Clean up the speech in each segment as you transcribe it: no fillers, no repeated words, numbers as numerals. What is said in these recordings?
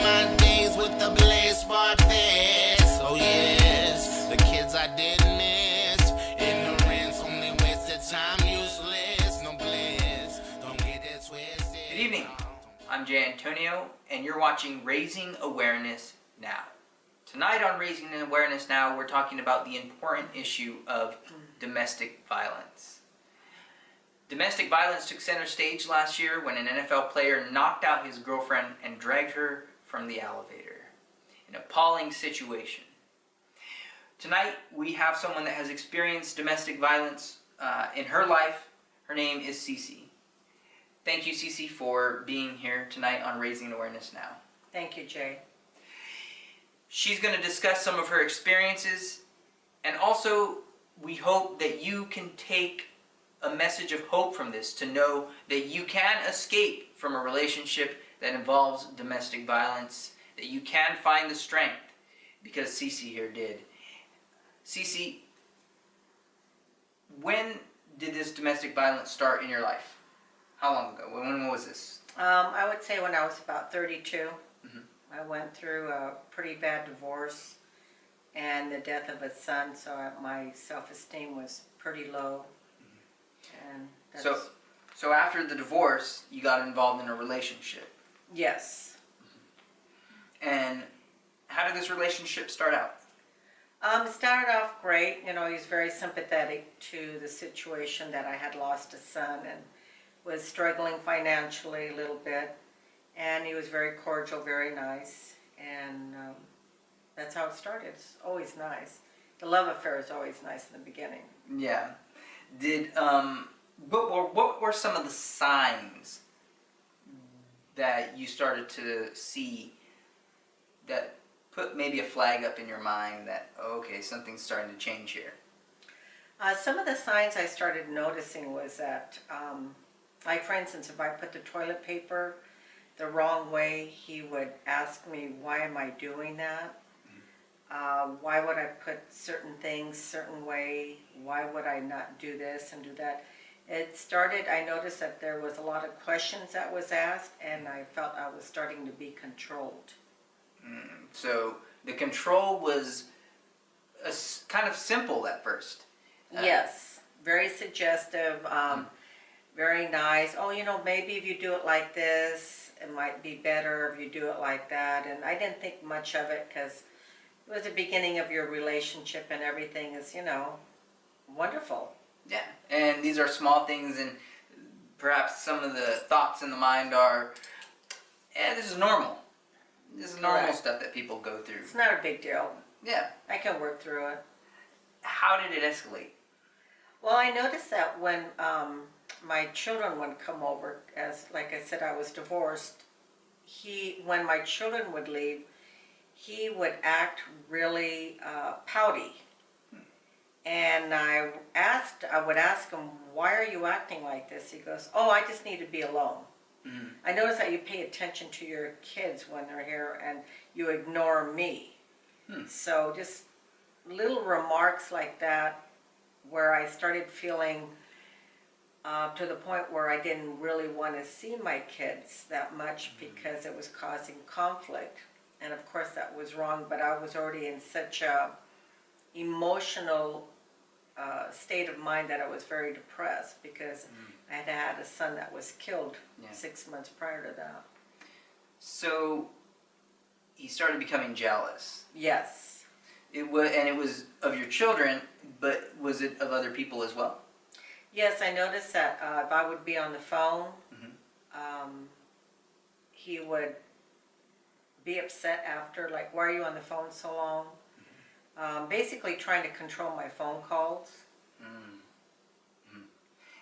my days with the blaze bar fest. Oh yes, the kids I did miss. Ignorance, only wasted time, useless, no bliss. Don't get it twisted. Good evening. I'm Jay Antonio, and you're watching Raising Awareness Now. Tonight on Raising Awareness Now, we're talking about the important issue of domestic violence. Domestic violence took center stage last year when an NFL player knocked out his girlfriend and dragged her from the elevator. An appalling situation. Tonight, we have someone that has experienced domestic violence in her life. Her name is CeCe. Thank you, CeCe, for being here tonight on Raising Awareness Now. Thank you, Jay. She's going to discuss some of her experiences, and also we hope that you can take a message of hope from this, to know that you can escape from a relationship that involves domestic violence, that you can find the strength, because CeCe here did. CeCe, when did this domestic violence start in your life? How long ago? When was this? I would say when I was about 32. I went through a pretty bad divorce and the death of a son, so my self-esteem was pretty low. And that's, so after the divorce, you got involved in a relationship. yes. And how did this relationship start out? It started off great. You know, he was very sympathetic to the situation that I had lost a son and was struggling financially a little bit. And he was very cordial, very nice. And that's how it started. It's always nice. The love affair is always nice in the beginning. Yeah. What were some of the signs that you started to see that put maybe a flag up in your mind that, oh, okay, something's starting to change here? Some of the signs I started noticing was that, like for instance, if I put the toilet paper the wrong way, he would ask me, why am I doing that? Why would I put certain things certain way? Why would I not do this and do that? It started, I noticed that there was a lot of questions that was asked, and I felt I was starting to be controlled. So the control was kind of simple at first. Yes, very suggestive, very nice. Oh, you know, maybe if you do it like this, it might be better if you do it like that. And I didn't think much of it because it was the beginning of your relationship and everything is, you know, wonderful. Yeah, and these are small things, and perhaps some of the thoughts in the mind are, this is normal. This is normal stuff that people go through. It's not a big deal. Yeah. I can work through it. How did it escalate? Well, I noticed that when my children would come over, as like I said, I was divorced, when my children would leave, he would act really pouty. And I would ask him, why are you acting like this? He goes, oh, I just need to be alone. I notice that you pay attention to your kids when they're here and you ignore me. So just little remarks like that where I started feeling to the point where I didn't really want to see my kids that much because it was causing conflict. And of course that was wrong, but I was already in such a emotional state of mind that I was very depressed because I had had a son that was killed 6 months prior to that. So he started becoming jealous. Yes. It was of your children, but was it of other people as well? Yes, I noticed that if I would be on the phone, he would be upset after, like, why are you on the phone so long? Basically trying to control my phone calls.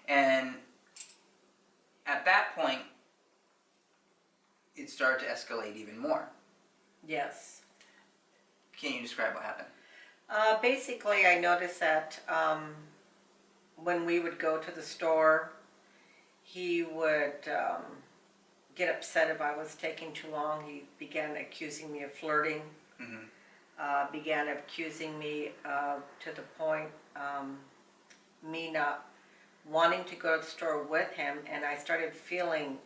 And at that point, it started to escalate even more. Yes. Can you describe what happened? Basically, I noticed that when we would go to the store, he would get upset if I was taking too long. He began accusing me of flirting. Began accusing me to the point me not wanting to go to the store with him, and I started feeling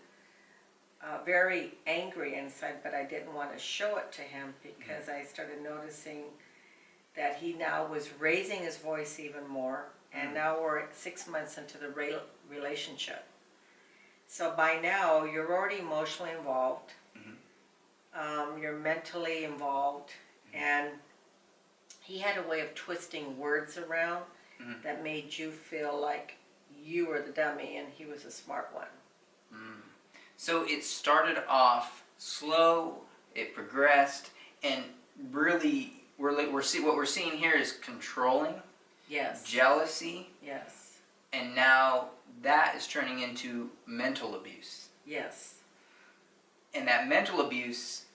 very angry inside, but I didn't want to show it to him because I started noticing that he now was raising his voice even more, and now we're 6 months into the relationship. So by now, you're already emotionally involved, you're mentally involved, and he had a way of twisting words around that made you feel like you were the dummy and he was a smart one. So it started off slow, it progressed, and really, what we're seeing here is controlling, Yes. jealousy, Yes. and now that is turning into mental abuse. Yes. And that mental abuse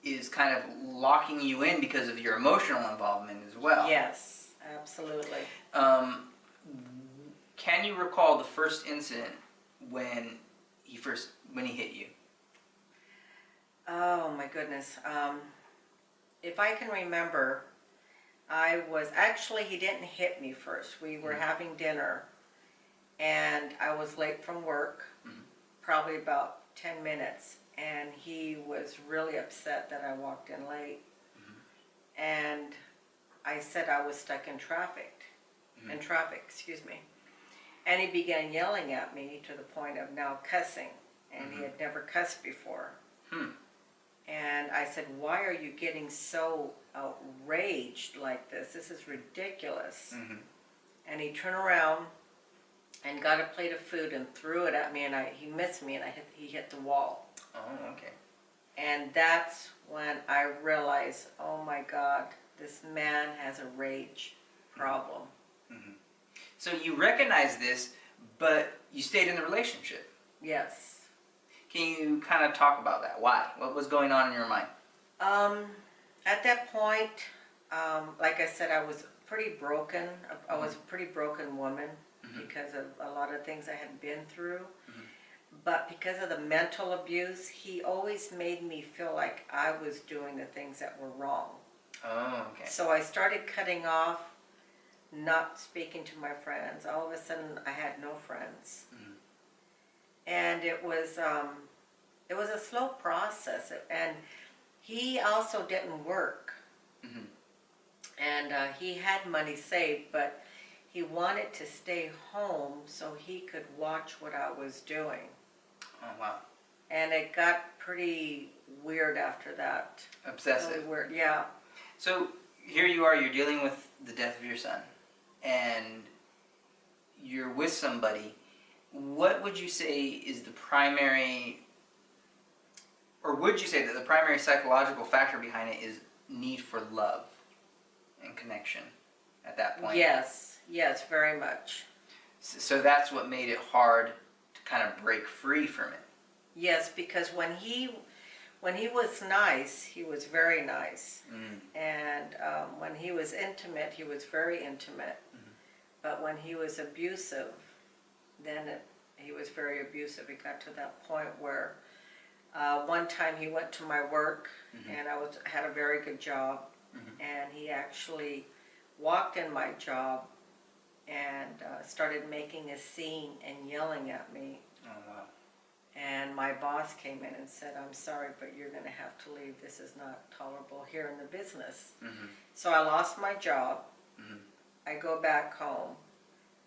is kind of locking you in because of your emotional involvement as well. Yes, absolutely. Can you recall the first incident when he hit you? Oh my goodness. If I can remember, he didn't hit me first. We were having dinner and I was late from work, probably about 10 minutes, and he was really upset that I walked in late. And I said I was stuck in traffic, excuse me. And he began yelling at me to the point of now cussing, and he had never cussed before. And I said, why are you getting so outraged like this? This is ridiculous. And he turned around and got a plate of food and threw it at me, and he missed me, and he hit the wall. Oh, okay. And that's when I realized, oh my God, this man has a rage problem. So you recognize this, but you stayed in the relationship. Yes. Can you kind of talk about that? Why? What was going on in your mind? At that point, like I said, I was pretty broken. I was a pretty broken woman because of a lot of things I had been through. But because of the mental abuse, he always made me feel like I was doing the things that were wrong. Oh, okay. So I started cutting off, not speaking to my friends. All of a sudden, I had no friends. And it was a slow process. And he also didn't work. And he had money saved, but he wanted to stay home so he could watch what I was doing. Oh, wow. And it got pretty weird after that. Obsessive. Really weird, yeah. So here you are, you're dealing with the death of your son, and you're with somebody. What would you say is the primary, or would you say that the primary psychological factor behind it is need for love and connection at that point? Yes, very much. So that's what made it hard to kind of break free from it. Yes, because when he was nice, he was very nice. And when he was intimate, he was very intimate. But when he was abusive, then he was very abusive. It got to that point where one time he went to my work, and I had a very good job, and he actually walked in my job and started making a scene and yelling at me. Oh, wow. And my boss came in and said, I'm sorry, but you're going to have to leave. This is not tolerable here in the business. So I lost my job. I go back home,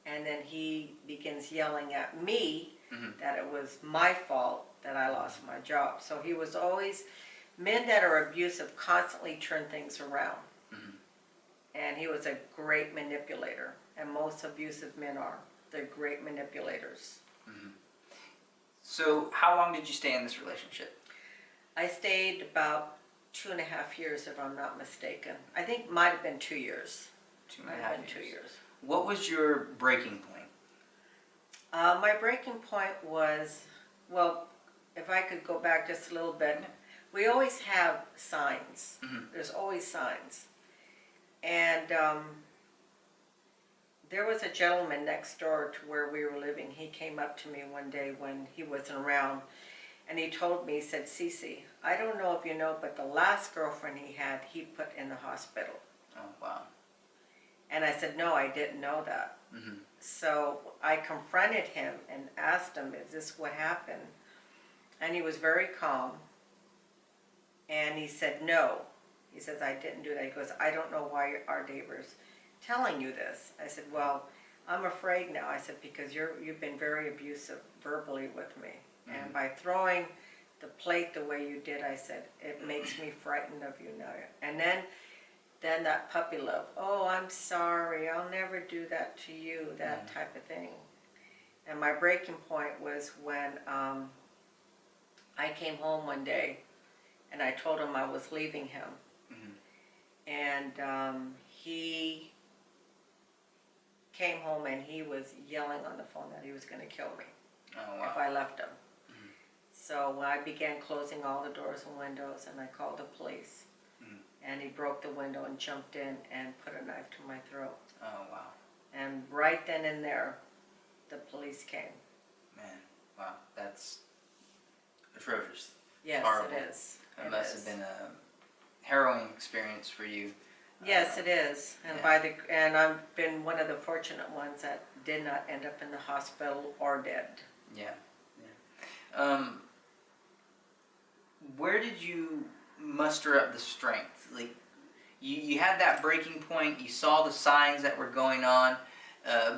and then he begins yelling at me that it was my fault that I lost my job. So he was always, men that are abusive constantly turn things around. And he was a great manipulator, and most abusive men are. They're great manipulators. So how long did you stay in this relationship? I stayed about 2.5 years, if I'm not mistaken. I think it might have been 2 years. 2.5 2 years. What was your breaking point? My breaking point was, well, if I could go back just a little bit, we always have signs. There's always signs. And there was a gentleman next door to where we were living. He came up to me one day when he wasn't around, and he told me, he said, CeCe, I don't know if you know, but the last girlfriend he had, he put in the hospital. Oh, wow. And I said, no, I didn't know that. So I confronted him and asked him, is this what happened? And he was very calm. And he said, no. He says, I didn't do that. He goes, I don't know why our neighbor's telling you this. I said, well, I'm afraid now. I said, because you've been very abusive verbally with me. And by throwing the plate the way you did, I said, it makes me frightened of you now. And then that puppy love, oh, I'm sorry, I'll never do that to you, that type of thing. And my breaking point was when I came home one day and I told him I was leaving him. And he came home and he was yelling on the phone that he was going to kill me if I left him. So I began closing all the doors and windows, and I called the police. And he broke the window and jumped in and put a knife to my throat. Oh, wow. And right then and there, the police came. Man, wow, that's atrocious. Yes, horrible. it is. It must have been a harrowing experience for you. Yes, it is. And and I've been one of the fortunate ones that did not end up in the hospital or dead. Yeah. Where did you muster up the strength? Like, you had that breaking point. You saw the signs that were going on,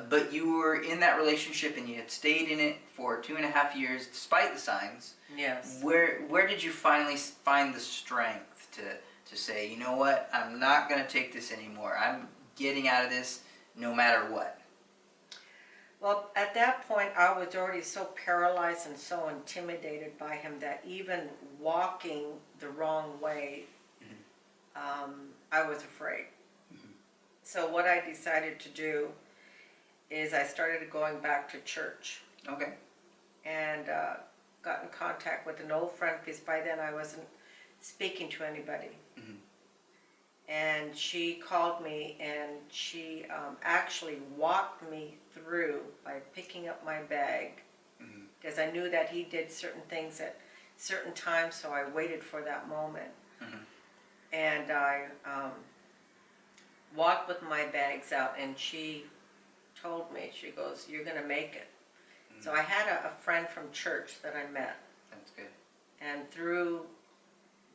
but you were in that relationship and you had stayed in it for 2.5 years, despite the signs. Yes. Where did you finally find the strength to say, you know what, I'm not going to take this anymore. I'm getting out of this no matter what? Well, at that point, I was already so paralyzed and so intimidated by him that even walking the wrong way, I was afraid. So what I decided to do is I started going back to church. Okay. And got in contact with an old friend, because by then I wasn't speaking to anybody. And she called me, and she actually walked me through by picking up my bag, because I knew that he did certain things at certain times, so I waited for that moment. And I walked with my bags out, and she told me, she goes, you're going to make it. So I had a friend from church that I met. That's good. And through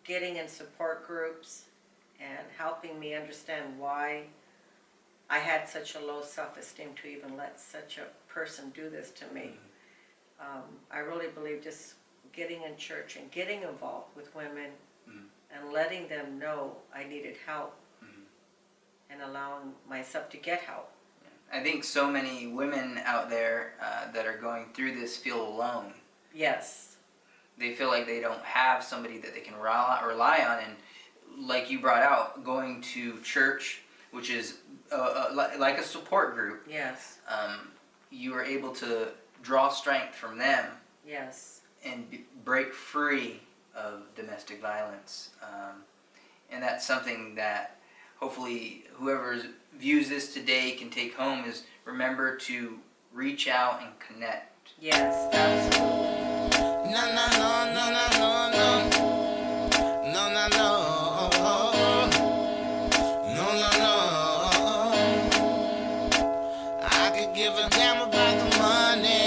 getting in support groups and helping me understand why I had such a low self-esteem to even let such a person do this to me, I really believe just getting in church and getting involved with women and letting them know I needed help and allowing myself to get help. I think so many women out there that are going through this feel alone. Yes. They feel like they don't have somebody that they can rely on, and like you brought out, going to church, which is like a support group. Yes. You are able to draw strength from them. Yes. And break free of domestic violence. And that's something that hopefully whoever views this today can take home, is remember to reach out and connect. Yes, absolutely. No, no, no, no, no, no, no. No, no, no. No, no, no. I could give a damn about the money.